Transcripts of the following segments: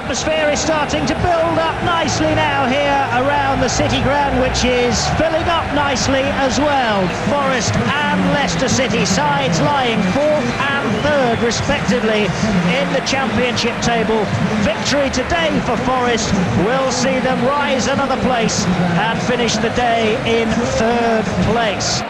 atmosphere is starting to build up nicely now here around the City Ground, which is filling up nicely as well. Forest and Leicester City, sides lying 4th and 3rd respectively in the Championship table. Victory today for Forest will see them rise another place and finish the day in 3rd place.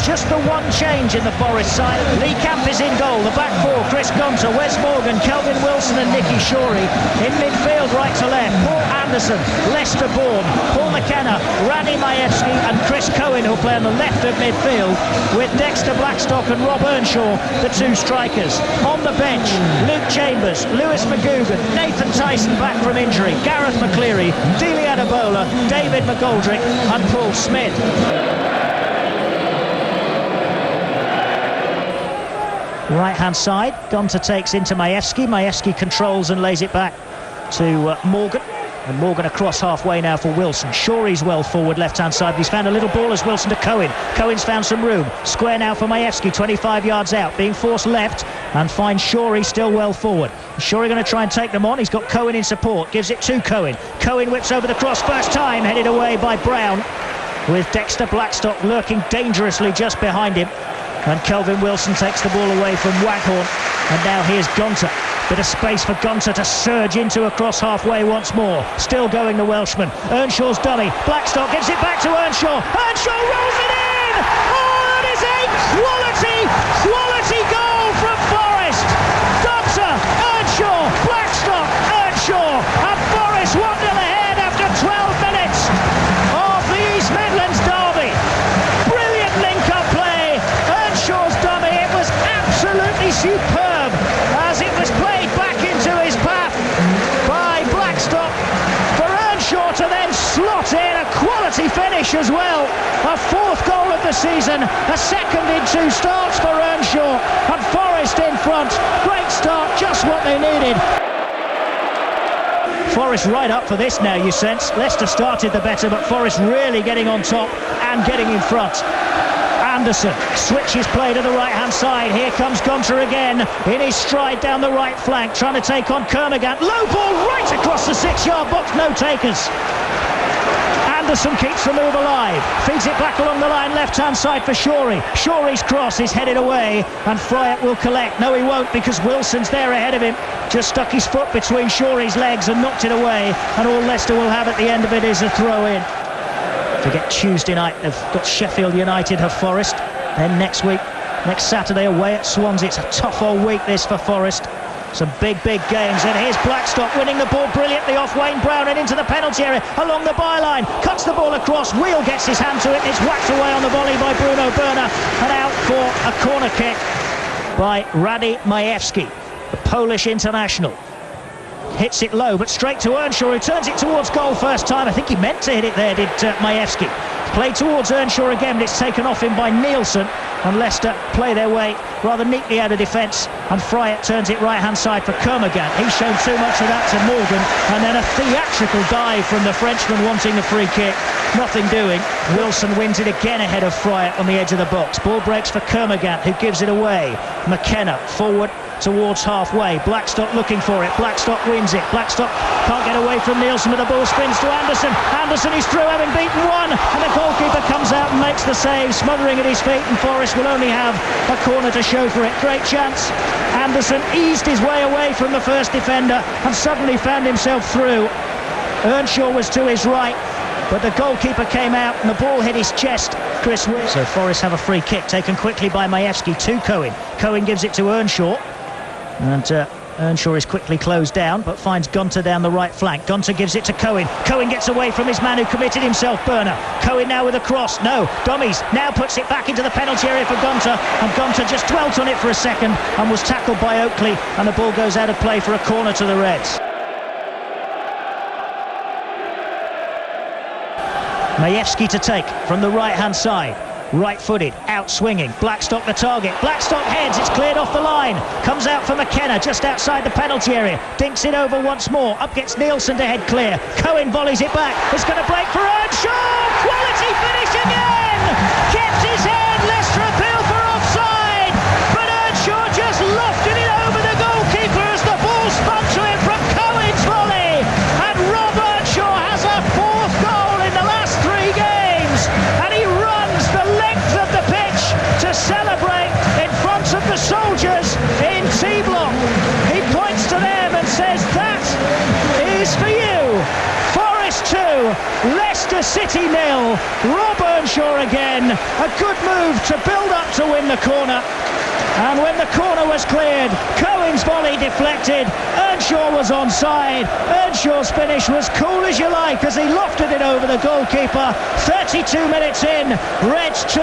Just the one change in the Forest side. Lee Camp is in goal. The back four: Chris Gonta, Wes Morgan, Kelvin Wilson and Nicky Shorey. In midfield, right to left, Paul Anderson, Lester Bourne, Paul McKenna, Rani Majewski and Chris Cohen, who'll play on the left of midfield, with Dexter Blackstock and Rob Earnshaw, the two strikers. On the bench, Luke Chambers, Lewis McGugan, Nathan Tyson back from injury, Gareth McCleary, Dele Adebola, David McGoldrick and Paul Smith. Right-hand side, Gonta takes into Majewski. Majewski controls and lays it back to Morgan. And Morgan across halfway now for Wilson. Shorey's well forward left-hand side. He's found a little ball as Wilson to Cohen. Cohen's found some room. Square now for Majewski, 25 yards out. Being forced left and finds Shorey still well forward. Shorey going to try and take them on. He's got Cohen in support. Gives it to Cohen. Cohen whips over the cross first time. Headed away by Brown, with Dexter Blackstock lurking dangerously just behind him. And Kelvin Wilson takes the ball away from Waghorn. And now here's Gonta. Bit of space for Gonta to surge into across halfway once more. Still going the Welshman. Earnshaw's dummy. Blackstock gives it back to Earnshaw. Earnshaw rolls it in! Oh, that is a quality goal from Forest! Gonta, Earnshaw, Blackstock, Earnshaw. And Forest 1-0 ahead after 12 minutes of the East Midlands derby. Brilliant link-up play. Earnshaw's dummy, it was absolutely superb as it was played back into his path by Blackstock for Earnshaw to then slot in a quality finish as well. A 4th goal of the season, a second in 2 starts for Earnshaw, and Forest in front. Great start, just what they needed. Forest right up for this now, you sense. Leicester started the better, but Forest really getting on top and getting in front. Anderson switches play to the right-hand side. Here comes Gonta again in his stride down the right flank, trying to take on Kermagant. Low ball right across the 6-yard box, no takers. Anderson keeps the move alive, feeds it back along the line, left-hand side for Shorey. Shorey's cross is headed away and Fryatt will collect. No, he won't, because Wilson's there ahead of him. Just stuck his foot between Shorey's legs and knocked it away, and all Leicester will have at the end of it is a throw-in. Forget Tuesday night, they've got Sheffield United of Forest. Then next Saturday away at Swansea. It's a tough old week this for Forest. Some big games, and here's Blackstock winning the ball brilliantly off Wayne Brown and into the penalty area along the byline. Cuts the ball across, Wheel gets his hand to it, it's whacked away on the volley by Bruno Berner, and out for a corner kick by Rani Majewski, the Polish international. Hits it low, but straight to Earnshaw, who turns it towards goal first time. I think he meant to hit it there, did Majewski. Play towards Earnshaw again, but it's taken off him by Nielsen, and Leicester play their way rather neatly out of defence, and Fryatt turns it right-hand side for Kermagant. He's shown too much of that to Morgan, and then a theatrical dive from the Frenchman wanting the free kick. Nothing doing. Wilson wins it again ahead of Fryatt on the edge of the box. Ball breaks for Kermagant, who gives it away. McKenna forward towards halfway. Blackstock looking for it. Blackstock wins it. Blackstock can't get away from Nielsen, but the ball spins to Anderson. Anderson is through, having beaten one, and the goalkeeper comes out and makes the save, smothering at his feet, and Forest will only have a corner to show for it. Great chance. Anderson eased his way away from the first defender and suddenly found himself through. Earnshaw was to his right, but the goalkeeper came out and the ball hit his chest. Chris Wilson. So Forest have a free kick taken quickly by Majewski to Cohen. Cohen gives it to Earnshaw, and Earnshaw is quickly closed down, but finds Gonta down the right flank. Gonta gives it to Cohen. Cohen gets away from his man who committed himself, Berner. Cohen now with a cross. No, dummies. Now puts it back into the penalty area for Gonta, and Gonta just dwelt on it for a second and was tackled by Oakley, and the ball goes out of play for a corner to the Reds. Majewski to take from the right-hand side. Right-footed, out-swinging. Blackstock the target. Blackstock heads, it's cleared off the line. Comes out for McKenna, just outside the penalty area. Dinks it over once more. Up gets Nielsen to head clear. Cohen volleys it back. It's going to break for Earnshaw. Quality finish again! Kept his head. Leicester appeal for offside. But Earnshaw just lofted it over the goalkeeper as the ball spun to him from Cohen's volley. Leicester City 0. Rob Earnshaw again. A good move to build up to win the corner. And when the corner was cleared, Cohen's volley deflected. Earnshaw was onside. Earnshaw's finish was cool as you like as he lofted it over the goalkeeper. 32 minutes in, Reds 2,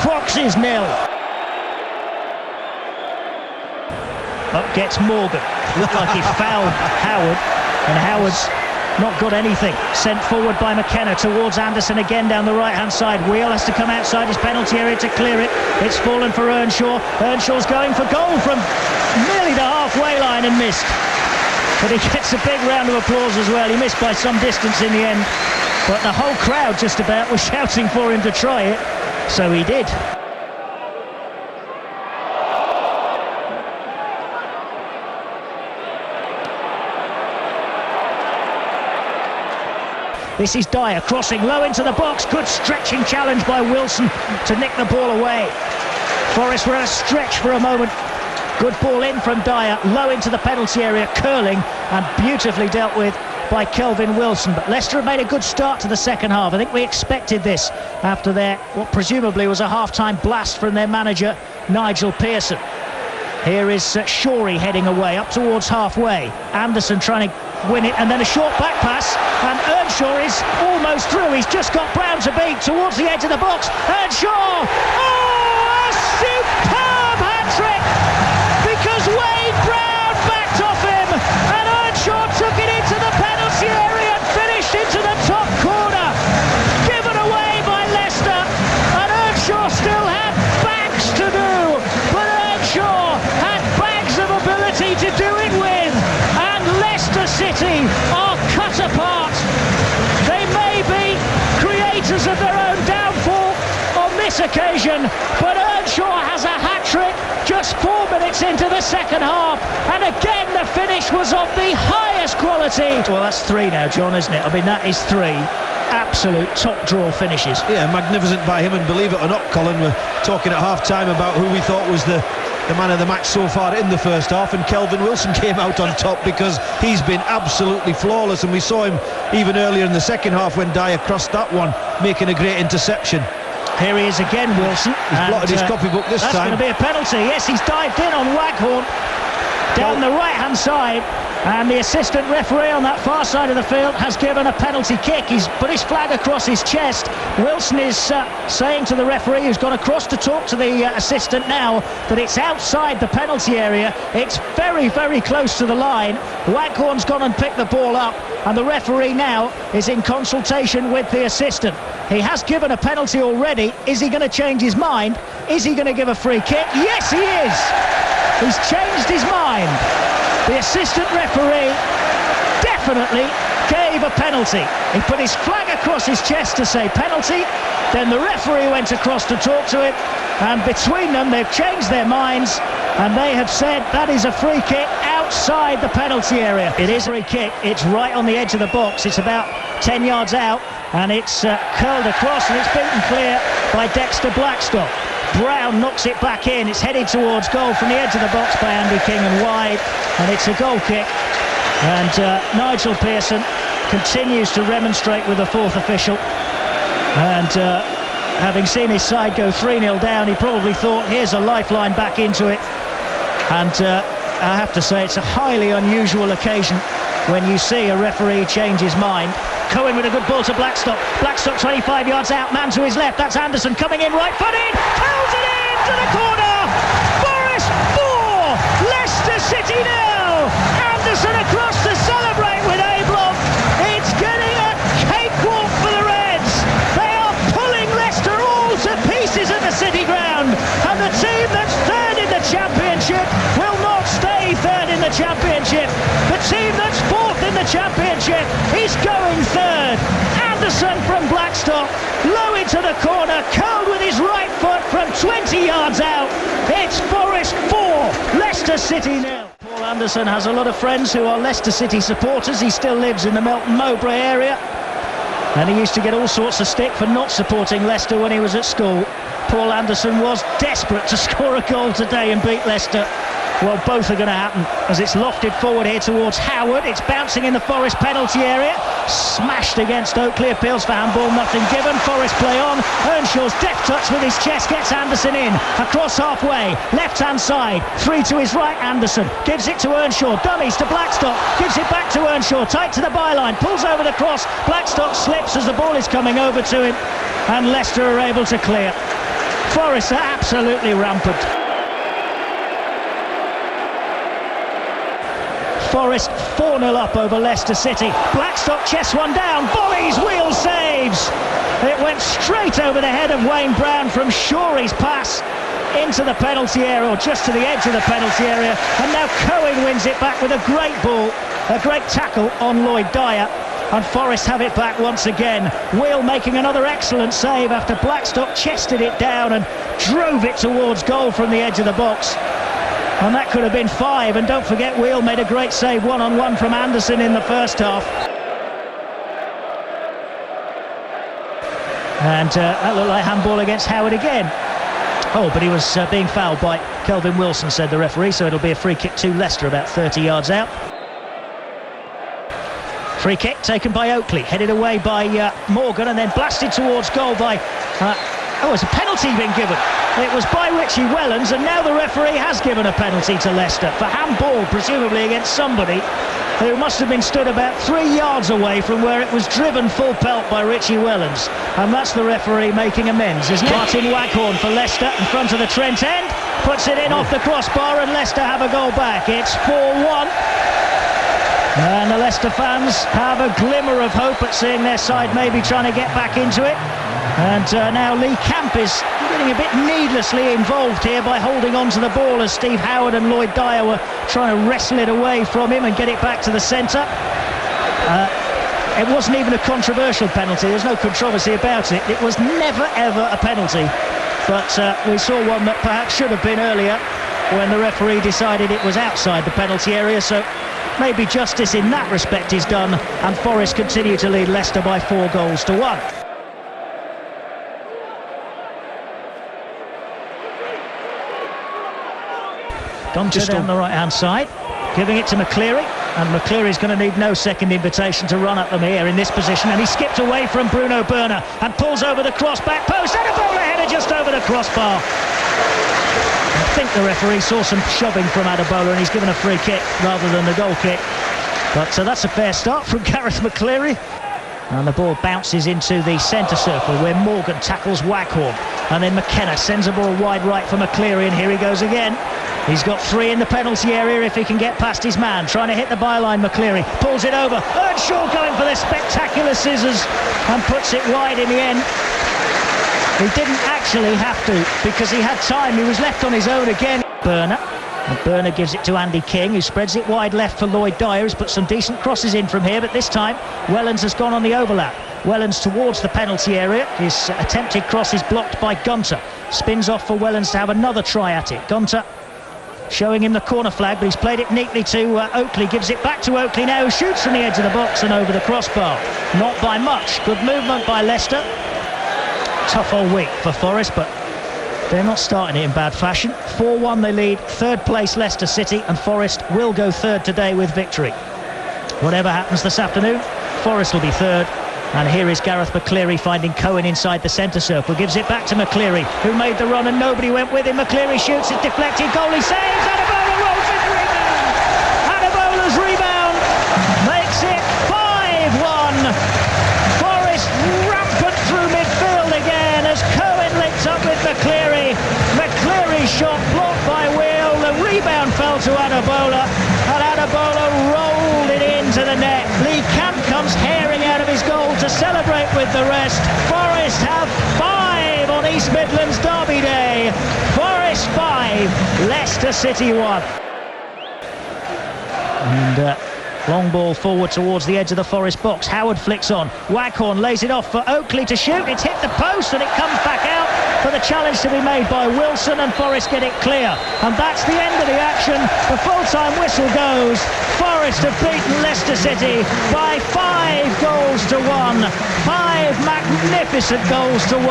Foxes 0. Up gets Morgan. Looked like he fouled Howard, and Howard's not got anything. Sent forward by McKenna towards Anderson again down the right-hand side. Wheel has to come outside his penalty area to clear it. It's fallen for Earnshaw. Earnshaw's going for goal from nearly the halfway line and missed. But he gets a big round of applause as well. He missed by some distance in the end. But the whole crowd just about was shouting for him to try it. So he did. This is Dyer crossing low into the box. Good stretching challenge by Wilson to nick the ball away. Forest were at a stretch for a moment. Good ball in from Dyer, low into the penalty area, curling and beautifully dealt with by Kelvin Wilson. But Leicester have made a good start to the second half. I think we expected this after their, what presumably was a half-time blast from their manager, Nigel Pearson. Here is Shorey heading away up towards halfway. Anderson trying to win it, and then a short back pass, and Earnshaw is almost through. He's just got Brown to beat towards the edge of the box. Earnshaw! Oh, a superb hat-trick! Because Wade Brown backed off him, and Earnshaw took it into the penalty area and finished into the top corner. Given away by Leicester, and Earnshaw still had bags to do, but Earnshaw had bags of ability to do it with. Leicester City are cut apart. They may be creators of their own downfall on this occasion, but Earnshaw has a hat-trick just 4 minutes into the second half, and again the finish was of the highest quality. Well, that's 3 now, John, isn't it? I mean, that is 3 absolute top-draw finishes. Yeah, magnificent by him, and believe it or not, Colin, we're talking at half-time about who we thought was the man of the match so far in the first half, and Kelvin Wilson came out on top because he's been absolutely flawless, and we saw him even earlier in the second half when Dyer crossed that one, making a great interception. Here he is again, Wilson. He's blotted his copybook this time. That's going to be a penalty. Yes, he's dived in on Waghorn down the right-hand side, and the assistant referee on that far side of the field has given a penalty kick. He's put his flag across his chest. Wilson is saying to the referee, who's gone across to talk to the assistant now, that it's outside the penalty area. It's very, very close to the line. Waghorn's gone and picked the ball up, and the referee now is in consultation with the assistant. He has given a penalty already. Is he going to change his mind? Is he going to give a free kick? Yes, he is! He's changed his mind. The assistant referee definitely gave a penalty. He put his flag across his chest to say penalty, then the referee went across to talk to him, and between them they've changed their minds, and they have said that is a free kick outside the penalty area. It is a free kick. It's right on the edge of the box. It's about 10 yards out, and it's curled across, and it's beaten clear by Dexter Blackstock. Brown knocks it back in. It's headed towards goal from the edge of the box by Andy King and wide, and it's a goal kick. And Nigel Pearson continues to remonstrate with the fourth official, and having seen his side go 3-0 down, he probably thought, here's a lifeline back into it. And I have to say, it's a highly unusual occasion when you see a referee change his mind. Cohen with a good ball to Blackstock. Blackstock 25 yards out, man to his left. That's Anderson coming in, right footed, curls it in to the corner. Forest 4, Leicester City 0. Anderson across to celebrate with A-block. It's getting a cakewalk for the Reds. They are pulling Leicester all to pieces at the City ground, and the team that's third in the Championship will not stay third in the Championship. The team that's fourth in the Championship is going third. Anderson from Blackstock, low into the corner, curled with his right foot from 20 yards out. It's Forest 4, Leicester City 0. Paul Anderson has a lot of friends who are Leicester City supporters. He still lives in the Melton Mowbray area, and he used to get all sorts of stick for not supporting Leicester when he was at school. Paul Anderson was desperate to score a goal today and beat Leicester. Well, both are going to happen as it's lofted forward here towards Howard. It's bouncing in the Forest penalty area. Smashed against Oakley. Appeals for handball, nothing given. Forest play on. Earnshaw's deft touch with his chest gets Anderson in. Across halfway, left-hand side. 3 to his right, Anderson. Gives it to Earnshaw. Dummies to Blackstock. Gives it back to Earnshaw. Tight to the byline. Pulls over the cross. Blackstock slips as the ball is coming over to him. And Leicester are able to clear. Forest are absolutely rampant. Forest 4-0 up over Leicester City. Blackstock chests one down. Volleys, Wheel saves. It went straight over the head of Wayne Brown from Shorey's pass into the penalty area, or just to the edge of the penalty area. And now Cohen wins it back with a great ball, a great tackle on Lloyd Dyer. And Forest have it back once again. Wheel making another excellent save after Blackstock chested it down and drove it towards goal from the edge of the box. And that could have been 5. And don't forget, Wheel made a great save one-on-one from Anderson in the first half. And that looked like handball against Howard again. Oh, but he was being fouled by Kelvin Wilson, said the referee, so it'll be a free kick to Leicester about 30 yards out. Free kick taken by Oakley, headed away by Morgan and then blasted towards goal by... it's a penalty been given. It was by Richie Wellens, and now the referee has given a penalty to Leicester for handball, presumably against somebody who must have been stood about 3 yards away from where it was driven full pelt by Richie Wellens. And that's the referee making amends, isn't it? Martin Waghorn for Leicester in front of the Trent end, puts it in off the crossbar, and Leicester have a goal back. It's 4-1. And the Leicester fans have a glimmer of hope at seeing their side maybe trying to get back into it. And now Lee Camp is getting a bit needlessly involved here by holding on to the ball as Steve Howard and Lloyd Dyer were trying to wrestle it away from him and get it back to the centre. It wasn't even a controversial penalty. There's no controversy about it. It was never ever a penalty. But we saw one that perhaps should have been earlier when the referee decided it was outside the penalty area. So maybe justice in that respect is done, and Forest continue to lead Leicester by 4-1. Gunter down the right-hand side, giving it to McCleary, and McCleary's going to need no second invitation to run at them here in this position, and he skipped away from Bruno Berner and pulls over the cross back post, and a ball header just over the crossbar. I think the referee saw some shoving from Adebola and he's given a free kick rather than the goal kick. But that's a fair start from Gareth McCleary. And the ball bounces into the centre circle where Morgan tackles Waghorn. And then McKenna sends a ball wide right for McCleary, and here he goes again. He's got 3 in the penalty area if he can get past his man. Trying to hit the byline, McCleary pulls it over. Earnshaw going for the spectacular scissors and puts it wide in the end. He didn't actually have to because he had time. He was left on his own again. Berner. And Berner gives it to Andy King, who spreads it wide left for Lloyd Dyer. He's put some decent crosses in from here, but this time Wellens has gone on the overlap. Wellens towards the penalty area. His attempted cross is blocked by Gunter. Spins off for Wellens to have another try at it. Gunter showing him the corner flag, but he's played it neatly to Oakley. Gives it back to Oakley now, who shoots from the edge of the box and over the crossbar. Not by much. Good movement by Leicester. Tough old week for Forest, but they're not starting it in bad fashion. 4-1 they lead, 3rd place Leicester City, and Forest will go 3rd today with victory. Whatever happens this afternoon, Forest will be 3rd. And here is Gareth McCleary finding Cohen inside the centre circle. Gives it back to McCleary, who made the run and nobody went with him. McCleary shoots, it's deflected, goalie saves, Adebola rolls in the rebound! Adebola's rebound makes it 5-1. Forest rampant through midfield again as Cohen links up with McCleary. McCleary's shot blocked by Wheel. The rebound fell to Adebola, and Adebola rolled it into the net. Lee Camp comes herring out of his goal to celebrate with the rest. Forest have 5 on East Midlands Derby Day. Forest 5, Leicester City 1. And long ball forward towards the edge of the Forest box. Howard flicks on. Waghorn lays it off for Oakley to shoot. It's hit the post and it comes back out. for the challenge to be made by Wilson, and Forest get it clear. And that's the end of the action. The full-time whistle goes. Forest have beaten Leicester City by 5 goals to 1. 5 magnificent goals to 1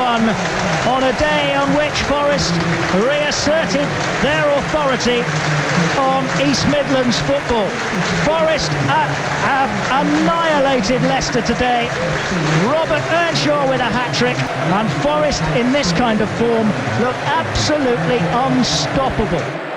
on a day on which Forest reasserted their authority on East Midlands football. Forest have annihilated Leicester today. Robert Earnshaw with a hat-trick, and Forest in this kind of form look absolutely unstoppable.